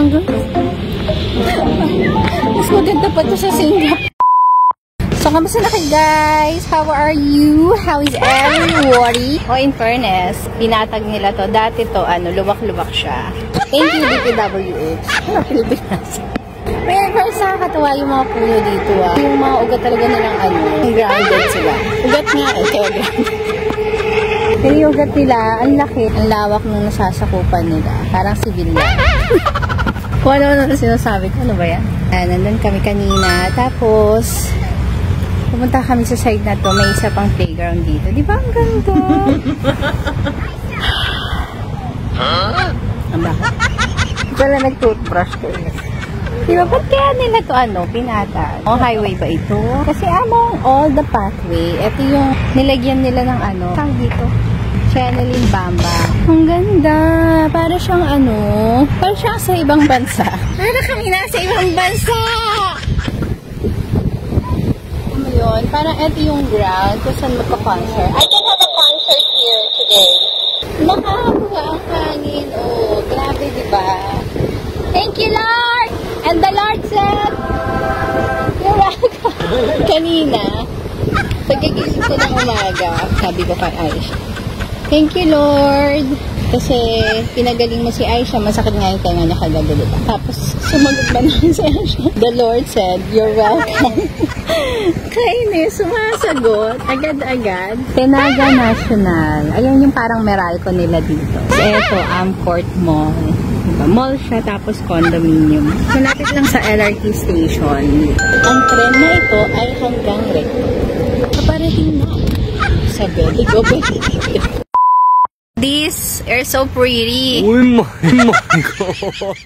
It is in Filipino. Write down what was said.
ang ganda. Mas maganda pa to sa Singapore. So, kamusta na kayo guys? How are you? How is everybody? Oh, in fairness, pinatag nila to. Dati to, lubak-lubak siya. Thank you, DPWH. Pilipinas. Pero sa katuwa yung mga puno dito Yung mga ugat talaga nilang grounded sila. Ugat nga kaya grounded. Pero yung ugat nila, ang laki. Ang lawak nung nasasakupan nila. Parang civilian. Kung ano na sinasabi ko, ano ba yan? Nandun kami kanina. Tapos, pumunta kami sa side na to. May isa pang playground dito. Di ba ang ganda? Ang bakit? Wala nag-toothbrush ko. Diba, ba't kaya nila to pinatag? O, highway ba ito? Kasi among all the pathway, ito yung nilagyan nila ng tawag dito, channeling bamba. Ang ganda. Para siyang para siyang sa ibang bansa. Para kami nasa ibang bansa! Ano yun? Parang ito yung ground kung saan magpa-concert. I can have a concert here today. Nakakakuha ang hangin. Oh, grabe, diba? Thank you, Lord! And the Lord said, you're welcome. Kanina, pagkagising ko ng umaga, sabi ko kay Aisha, thank you, Lord. Kasi pinagaling mo si Aisha, masakit nga yung tenga niya kagabi, diba? Tapos, sumagot ba naman si Aisha? The Lord said, you're welcome. Kainis, sumasagot, agad-agad. Tenaga National. Ayan yung parang Meralco nila dito. Ito, Amcourt Mall. Mall siya, tapos condominium. Malapit lang sa LRT station. Ang tren na ito ay hanggang Recto. Kaparating na. Sabi, go ba dito? These are so pretty. Oh my God.